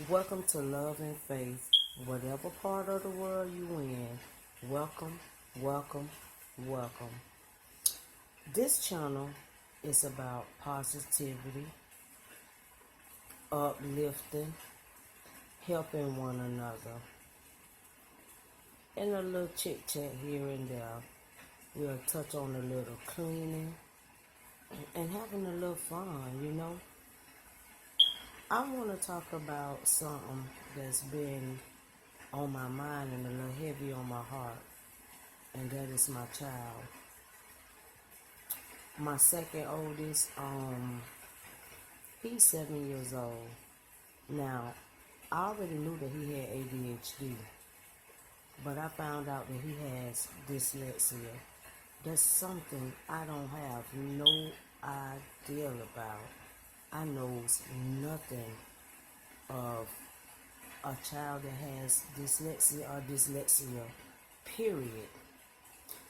Welcome to Love and Faith. Whatever part of the world you in, welcome, welcome, welcome. This channel is about positivity, uplifting, helping one another, and a little chit chat here and there. We'll touch on a little cleaning and having a little fun. I want to talk about something that's been on my mind and a little heavy on my heart, and that is my child. My second oldest, he's 7 years old. Now, I already knew that he had ADHD, but I found out that he has dyslexia. That's something I don't have no idea about. I knows nothing of a child that has dyslexia or dyslexia, period.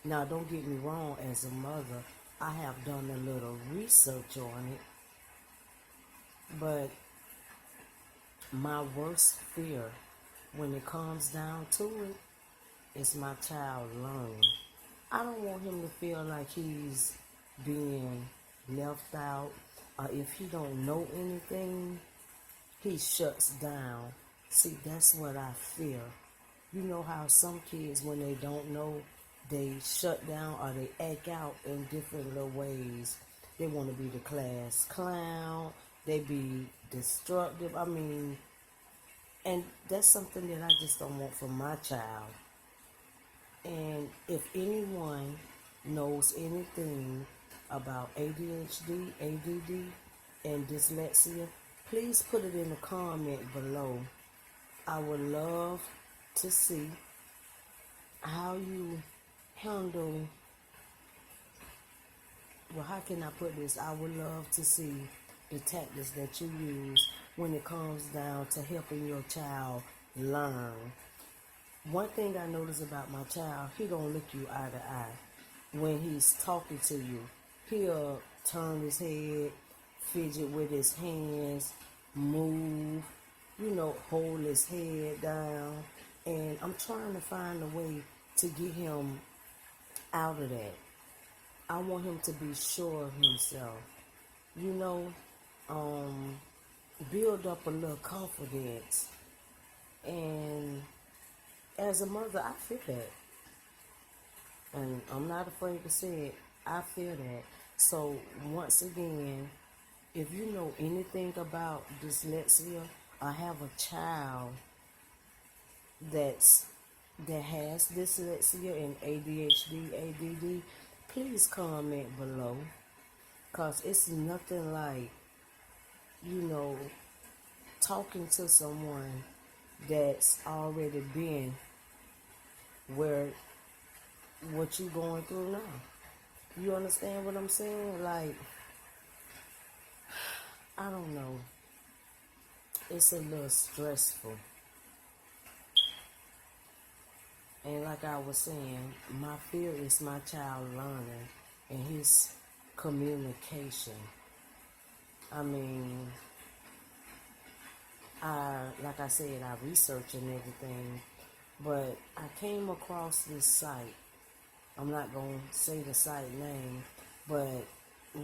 Now, don't get me wrong, as a mother, I have done a little research on it, but my worst fear when it comes down to it is my child learning. I don't want him to feel like he's being left out, or if he don't know anything, he shuts down. See, that's what I fear. You know how some kids, when they don't know, they shut down or they act out in different little ways. They want to be the class clown. They be destructive. And that's something that I just don't want for my child. And if anyone knows anything about ADHD, ADD, and dyslexia, please put it in the comment below. I would love to see how you handle, well, how can I put this? I would love to see the tactics that you use when it comes down to helping your child learn. One thing I notice about my child, he don't look you eye to eye. When he's talking to you, he'll turn his head, fidget with his hands, move, hold his head down. And I'm trying to find a way to get him out of that. I want him to be sure of himself. You know, build up a little confidence. And as a mother, I feel that. And I'm not afraid to say it. I feel that. So, once again, if you know anything about dyslexia or have a child that has dyslexia and ADHD, ADD, please comment below. Because it's nothing like, talking to someone that's already been where what you going through now. You understand what I'm saying? Like, I don't know. It's a little stressful. And like I was saying, my fear is my child learning and his communication. Like I said, I researched and everything, but I came across this site. I'm not going to say the site name, but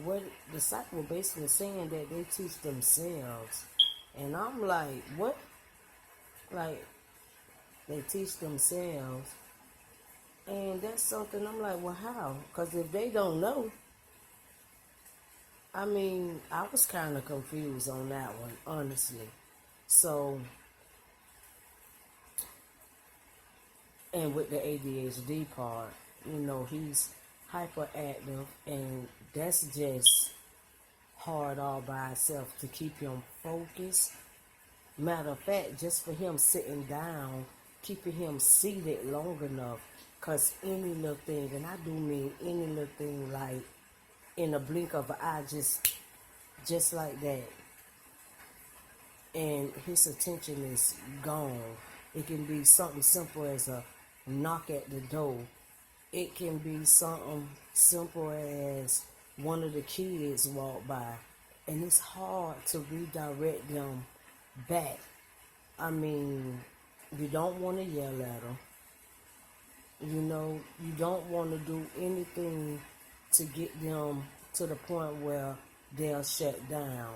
what the site was basically saying that they teach themselves. And I'm like, what? Like, they teach themselves. And that's something I'm like, well, how? Because if they don't know, I was kind of confused on that one, honestly. So, and with the ADHD part, he's hyperactive, and that's just hard all by itself to keep him focused. Matter of fact, just for him sitting down, keeping him seated long enough, because any little thing, and I do mean any little thing, like in a blink of an eye, just like that, and his attention is gone. It can be something simple as a knock at the door. It can be something simple as one of the kids walk by, and it's hard to redirect them back I mean, you don't want to yell at them. You know, you don't want to do anything to get them to the point where they'll shut down.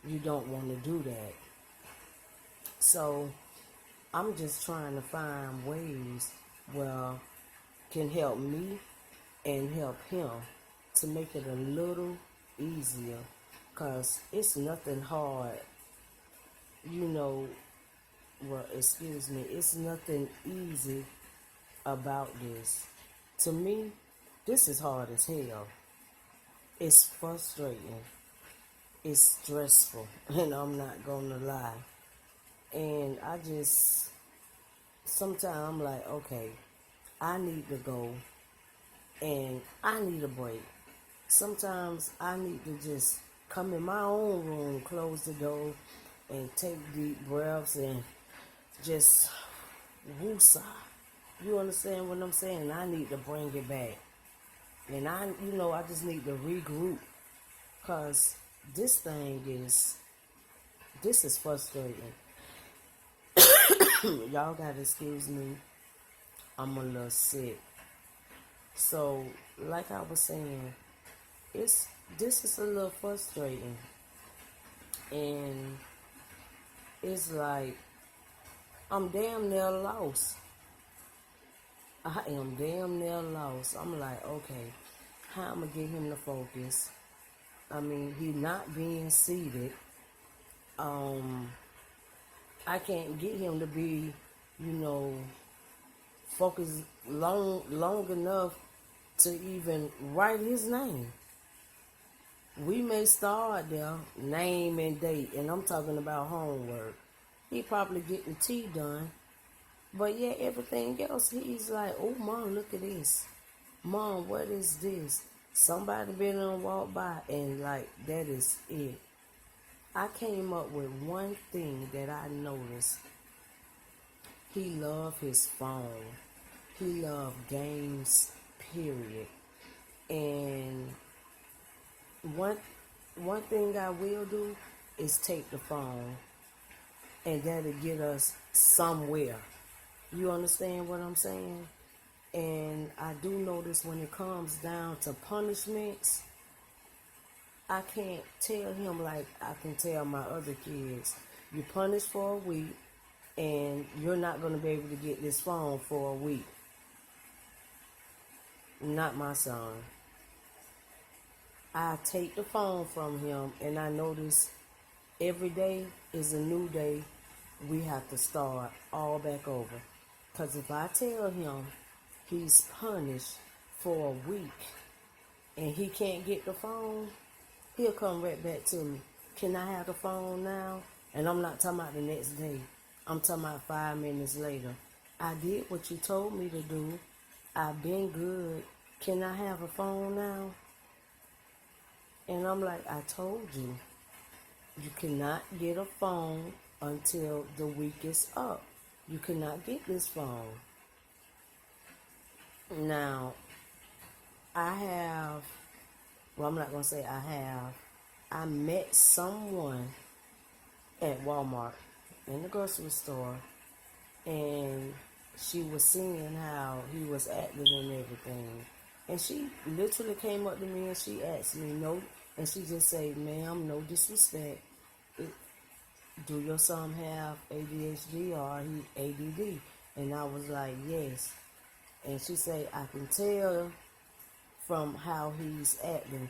You don't want to do that. So I'm just trying to find ways where can help me and help him to make it a little easier, because it's nothing hard, you know. Well, excuse me, it's nothing easy about this. To me, this is hard as hell. It's frustrating, it's stressful, and I'm not gonna lie. And I just sometimes I'm like, okay, I need to go and I need a break. Sometimes I need to just come in my own room, close the door, and take deep breaths and just woosah. You understand what I'm saying? I need to bring it back. And I just need to regroup, because this thing this is frustrating. Y'all gotta excuse me. I'm a little sick. So, like I was saying, this is a little frustrating. And it's like I'm damn near lost. I am damn near lost. I'm like, okay, how I'm gonna get him to focus? I mean, he not being seated. Um, I can't get him to be, you know, focused long enough to even write his name. We may start there, name and date, and I'm talking about homework. He probably get the T done, but yeah, everything else, he's like, oh, Mom, look at this. Mom, what is this? Somebody been on walk by, and like, that is it. I came up with one thing that I noticed. He loved his phone. He loved games, period. And one one thing I will do is take the phone, and that'll get us somewhere. You understand what I'm saying? And I do notice when it comes down to punishments, I can't tell him like I can tell my other kids. You punish for a week, and you're not going to be able to get this phone for a week. Not my son. I take the phone from him, and I notice every day is a new day. We have to start all back over. Because if I tell him he's punished for a week and he can't get the phone, he'll come right back to me. Can I have the phone now? And I'm not talking about the next day. I'm talking about 5 minutes later. I did what you told me to do. I've been good. Can I have a phone now? And I'm like, I told you, you cannot get a phone until the week is up. You cannot get this phone. Now, I'm not going to say I have. I met someone at Walmart in the grocery store, and she was seeing how he was acting and everything. And she literally came up to me and she asked me, no, and she just said, ma'am, no disrespect. Do your son have ADHD or he ADD? And I was like, yes. And she said, I can tell from how he's acting.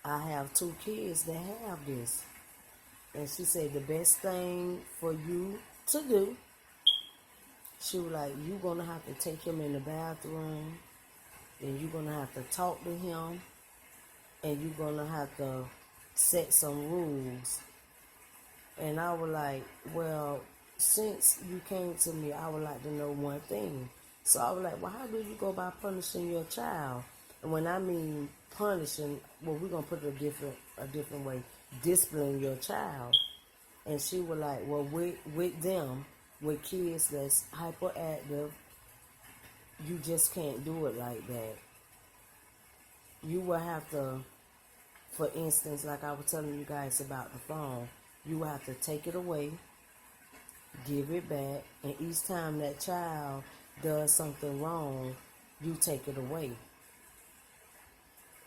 I have 2 kids that have this. And she said, the best thing for you to do, she was like, you're going to have to take him in the bathroom, and you're going to have to talk to him, and you're going to have to set some rules. And I was like, well, since you came to me, I would like to know one thing. So I was like, well, how do you go about punishing your child? And when I mean punishing, well, we're going to put it a different way, discipline your child. And she was like, well, with them, with kids that's hyperactive, you just can't do it like that. You will have to, for instance, like I was telling you guys about the phone, you will have to take it away give it back, and each time that child does something wrong, you take it away.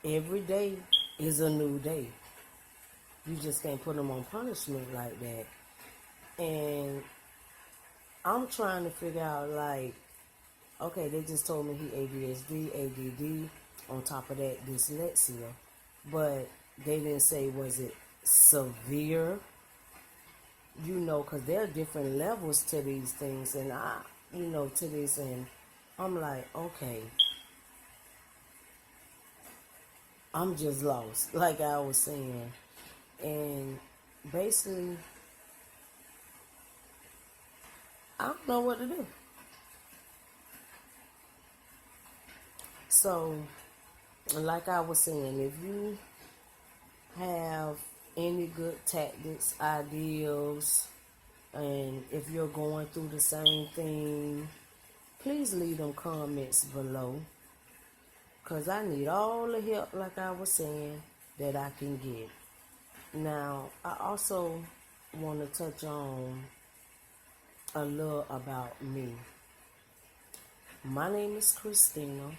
Every day is a new day. You just can't put them on punishment like that. And I'm trying to figure out, like, okay, they just told me he ADHD, ADD, on top of that, dyslexia. But they didn't say, was it severe? You know, because there are different levels to these things. And to this, and I'm like, okay, I'm just lost, like I was saying. And basically, I don't know what to do. So, like I was saying, if you have any good tactics, ideas, and if you're going through the same thing, please leave them comments below. Because I need all the help, like I was saying, that I can get. Now, I also want to touch on a little about me. My name is Christina.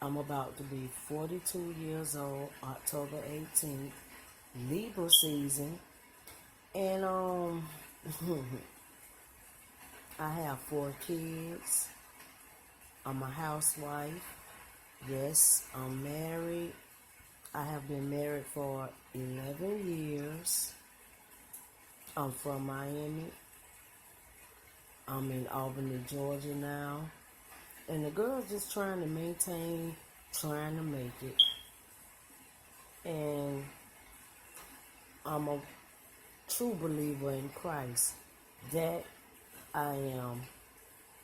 I'm about to be 42 years old, October 18th, Libra season. And I have 4 kids. I'm a housewife. Yes, I'm married. I have been married for 11 years. I'm from Miami. I'm in Albany, Georgia now. And the girl's just trying to maintain, trying to make it. And I'm a true believer in Christ. That I am.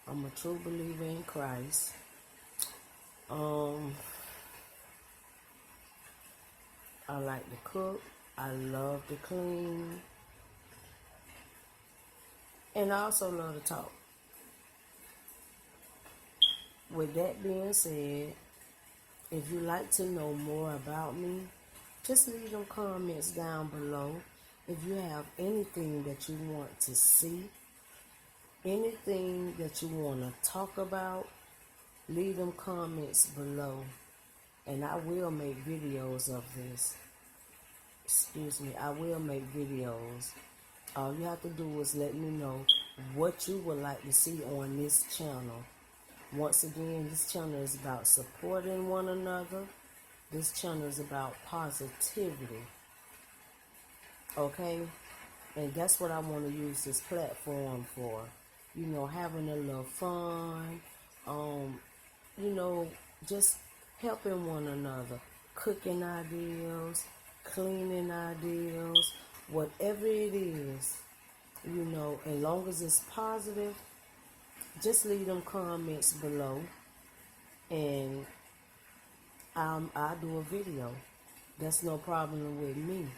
I'm a true believer in Christ. I like to cook. I love to clean. And I also love to talk. With that being said, if you'd like to know more about me, just leave them comments down below. If you have anything that you want to see, anything that you want to talk about, leave them comments below. And I will make videos of this. Excuse me, I will make videos. All you have to do is let me know what you would like to see on this channel. Once again, this channel is about supporting one another. This channel is about positivity. Okay? And that's what I want to use this platform for. You know, having a little fun. Just helping one another. Cooking ideas, cleaning ideas, whatever it is. As long as it's positive, just leave them comments below, and I'll do a video. That's no problem with me.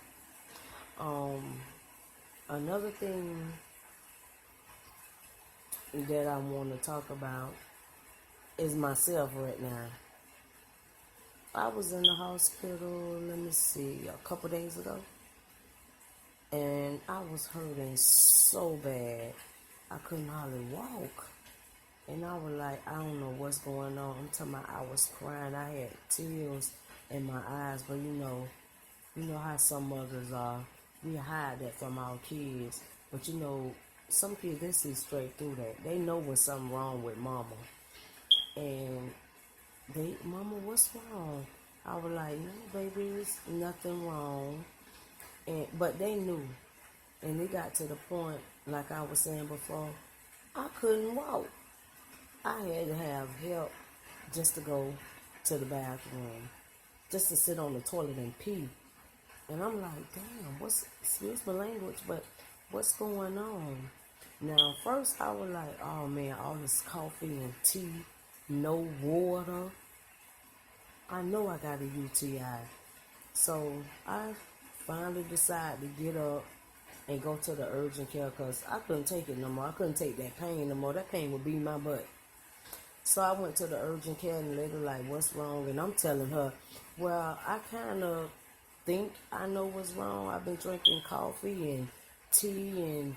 Another thing that I want to talk about is myself right now. I was in the hospital, a couple days ago, and I was hurting so bad. I couldn't hardly walk. And I was like, I don't know what's going on. I'm talking about I was crying. I had tears in my eyes. But you know how some mothers are. We hide that from our kids. But some kids, they see straight through that. They know when something wrong with mama. And Mama, what's wrong? I was like, no, baby, there's nothing wrong. But they knew. And it got to the point, like I was saying before, I couldn't walk. I had to have help just to go to the bathroom, just to sit on the toilet and pee. And I'm like, damn, excuse my language, but what's going on? Now, first I was like, oh man, all this coffee and tea, no water. I know I got a UTI. So I finally decided to get up and go to the urgent care because I couldn't take it no more. I couldn't take that pain no more. That pain would beat my butt. So I went to the urgent care and lady like, what's wrong? And I'm telling her, well, I kind of think I know what's wrong. I've been drinking coffee and tea and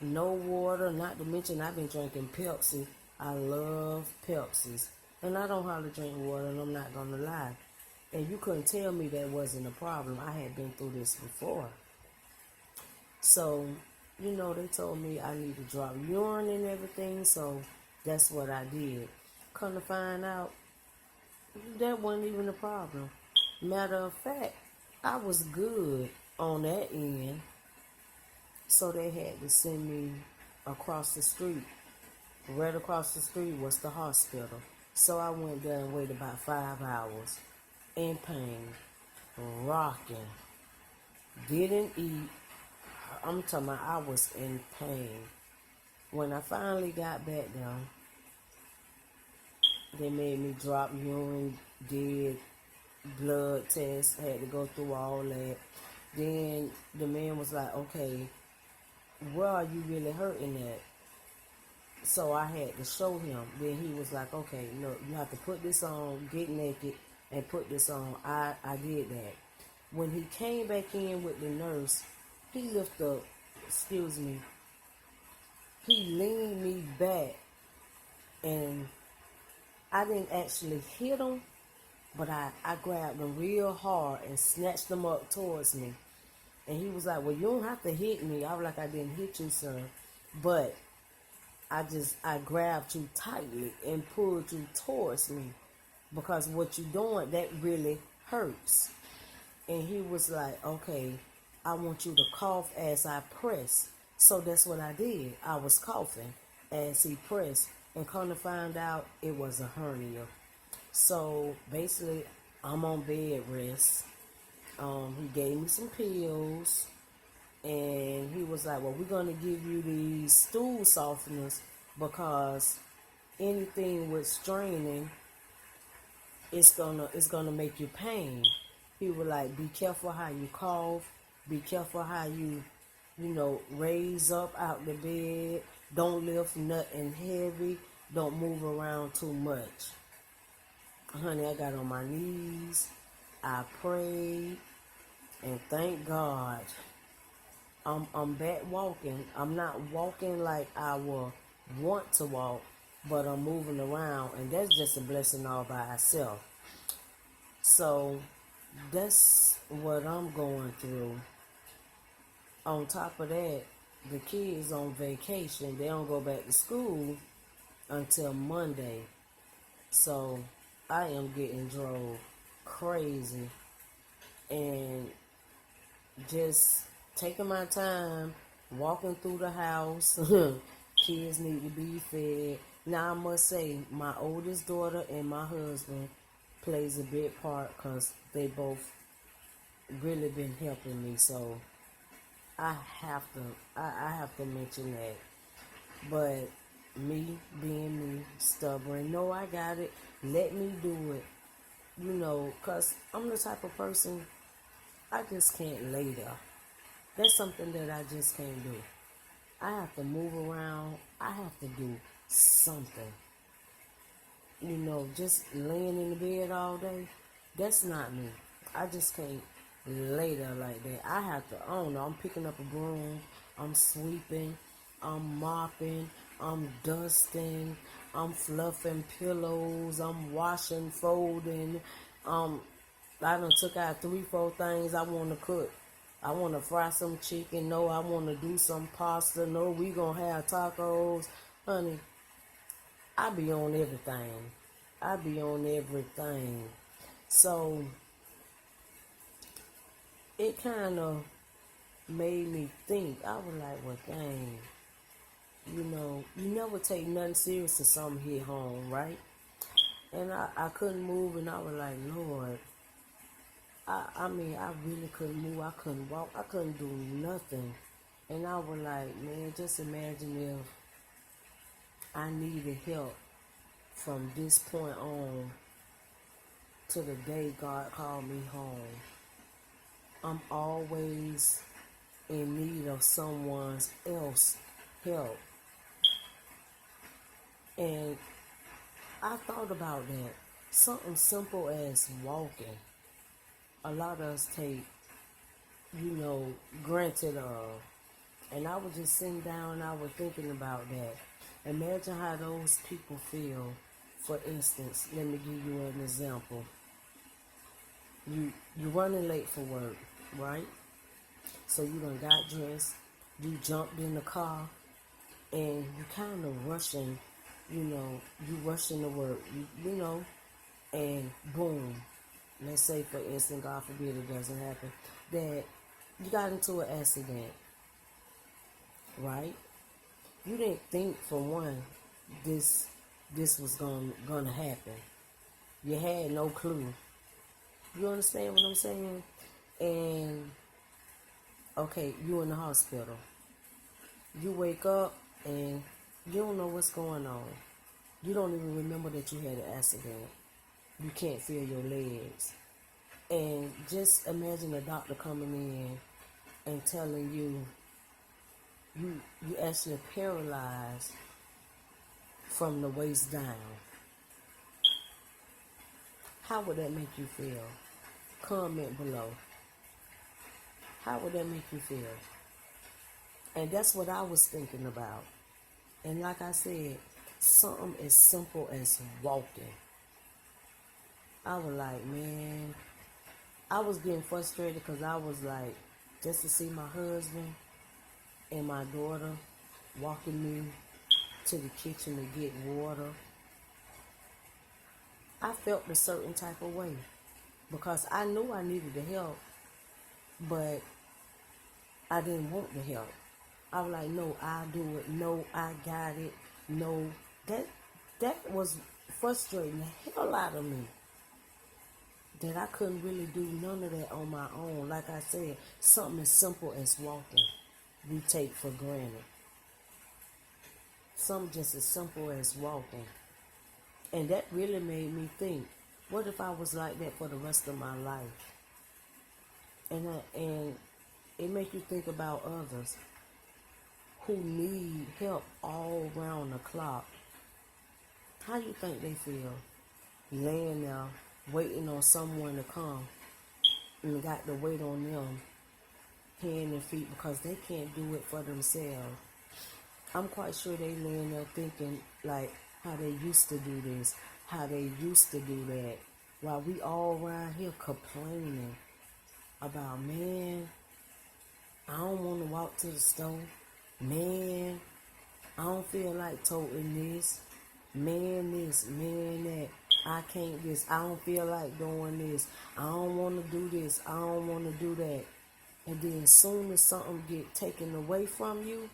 no water. Not to mention, I've been drinking Pepsi. I love Pepsis. And I don't hardly drink water, and I'm not going to lie. And you couldn't tell me that wasn't a problem. I had been through this before. So, they told me I need to drop urine and everything, so that's what I did. Come to find out, that wasn't even a problem. Matter of fact, I was good on that end, so they had to send me across the street. Right across the street was the hospital. So I went there and waited about 5 hours in pain, rocking, didn't eat. I'm talking about I was in pain. When I finally got back down, they made me drop urine, did blood tests, had to go through all that. Then the man was like, okay, where are you really hurting at? So I had to show him. Then he was like, okay, look, you have to put this on, get naked, and put this on. I did that. When he came back in with the nurse, he lifted up, he leaned me back, and I didn't actually hit him, but I grabbed him real hard and snatched him up towards me. And he was like, well, you don't have to hit me. I was like, I didn't hit you, sir. But I grabbed you tightly and pulled you towards me. Because what you're doing, that really hurts. And he was like, okay, I want you to cough as I press. So that's what I did. I was coughing as he pressed. And come to find out, it was a hernia. So basically, I'm on bed rest. He gave me some pills, and he was like, well, we're going to give you these stool softeners because anything with straining, it's gonna make you pain. He was like, be careful how you cough, be careful how you raise up out the bed, don't lift nothing heavy, don't move around too much. Honey, I got on my knees, I prayed, and thank God, I'm back walking. I'm not walking like I will want to walk, but I'm moving around, and that's just a blessing all by itself. So that's what I'm going through. On top of that, the kids on vacation. They don't go back to school until Monday. So I am getting drove crazy and just taking my time, walking through the house. Kids need to be fed. Now I must say, my oldest daughter and my husband plays a big part because they both really been helping me. So I have to mention that. But me being me, stubborn, no, I got it. Let me do it. Because I'm the type of person, I just can't lay there. That's something that I just can't do. I have to move around. I have to do something. Just laying in the bed all day, that's not me. I just can't lay there like that. I have to, I don't know, I'm picking up a broom, I'm sweeping, I'm mopping, I'm dusting, I'm fluffing pillows, I'm washing, folding, I done took out 3-4 things I want to cook. I want to fry some chicken. No, I want to do some pasta. No, we going to have tacos. Honey, I be on everything. I be on everything. So, it kind of made me think. I was like, well, dang. You never take nothing serious to something hit home, right? And I couldn't move, and I was like, Lord. I mean, I really couldn't move. I couldn't walk. I couldn't do nothing. And I was like, man, just imagine if I needed help from this point on to the day God called me home. I'm always in need of someone else's help. And I thought about that. Something simple as walking. A lot of us take, granted of. And I was just sitting down and I was thinking about that. Imagine how those people feel. For instance, let me give you an example. You running late for work, right? So you done got dressed, you jumped in the car, and you kind of rushing, you rushing to work, and boom, let's say for instance, God forbid it doesn't happen, that you got into an accident, right? You didn't think for one this was gonna happen. You had no clue. You understand what I'm saying? And okay, you in the hospital. You wake up and you don't know what's going on. You don't even remember that you had an accident. You can't feel your legs. And just imagine a doctor coming in and telling you you actually paralyzed from the waist down. How would that make you feel? Comment below. How would that make you feel? And that's what I was thinking about. And like I said, something as simple as walking. I was like, man, I was getting frustrated because I was like, just to see my husband and my daughter walking me to the kitchen to get water, I felt a certain type of way because I knew I needed the help, but I didn't want the help. I was like, no, I'll do it. No, I got it. No, that was frustrating the hell out of me. That I couldn't really do none of that on my own. Like I said, something as simple as walking, we take for granted. Something just as simple as walking. And that really made me think, what if I was like that for the rest of my life? And it makes you think about others who need help all around the clock. How you think they feel? Laying there, waiting on someone to come, and got to wait on them, hand and feet, because they can't do it for themselves. I'm quite sure they laying there thinking like how they used to do this, how they used to do that, while we all around here complaining about, man, I don't want to walk to the store. Man, I don't feel like toting this. Man, this, man, that. I can't this. I don't feel like doing this. I don't want to do this. I don't want to do that. And then as soon as something get taken away from you,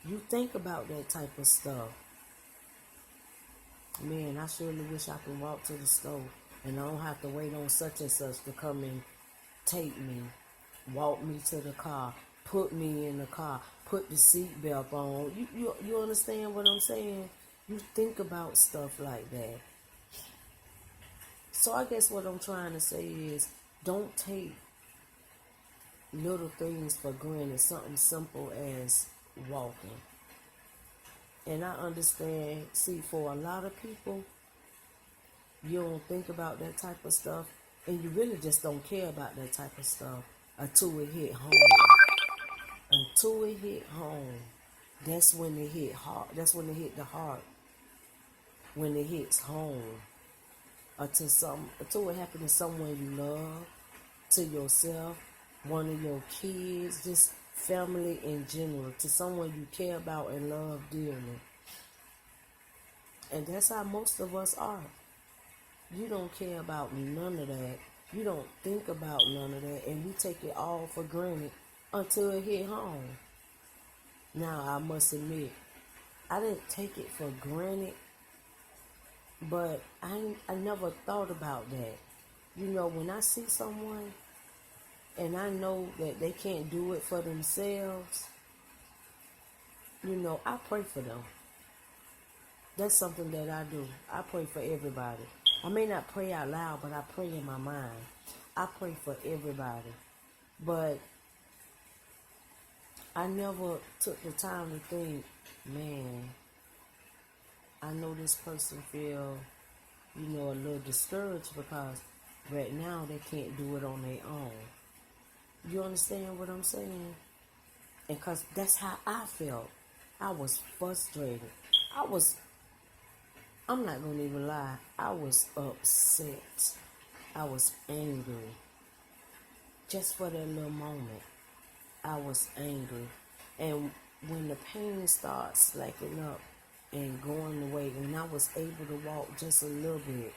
you think about that type of stuff. Man, I surely wish I could walk to the store and I don't have to wait on such and such to come and take me, walk me to the car, put me in the car, put the seatbelt on. You understand what I'm saying? You think about stuff like that. So I guess what I'm trying to say is, don't take little things for granted. Something simple as walking. And I understand, see, for a lot of people, you don't think about that type of stuff, and you really just don't care about that type of stuff until it hit home. Until it hit home, that's when it hit hard. That's when it hit the heart. When it hits home, until it happened to someone you love, to yourself, one of your kids, just family in general, to someone you care about and love dearly. And that's how most of us are. You don't care about none of that. You don't think about none of that, and we take it all for granted until it hit home. Now, I must admit, I didn't take it for granted, but I never thought about that. You know, when I see someone and I know that they can't do it for themselves, you know, I pray for them. That's something that I do. I pray for everybody. I may not pray out loud, but I pray in my mind. I pray for everybody. But I never took the time to think, man, I know this person feel, a little discouraged because right now they can't do it on their own. You understand what I'm saying? And because that's how I felt. I was frustrated. I was, I'm not going to even lie, I was upset. I was angry. Just for that little moment, I was angry. And when the pain started slacking up and going away, when I was able to walk just a little bit,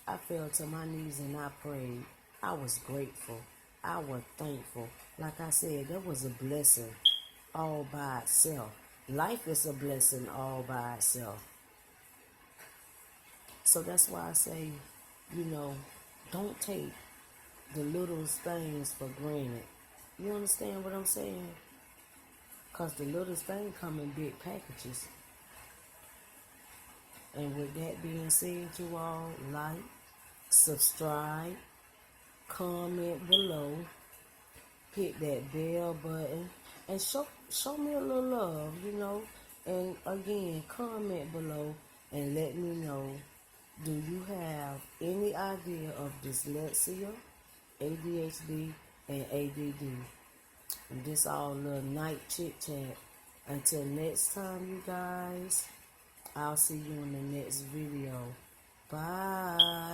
I fell to my knees and I prayed. I was grateful. I was thankful. Like I said, that was a blessing all by itself. Life is a blessing all by itself. So that's why I say, you know, don't take the littlest things for granted. You understand what I'm saying? Because the littlest thing come in big packages. And with that being said, you all, like, subscribe, comment below, hit that bell button, and show me a little love, you know. And again, comment below and let me know, do you have any idea of dyslexia, ADHD, and ADD? And this all little night chit chat. Until next time, you guys, I'll see you in the next video. Bye.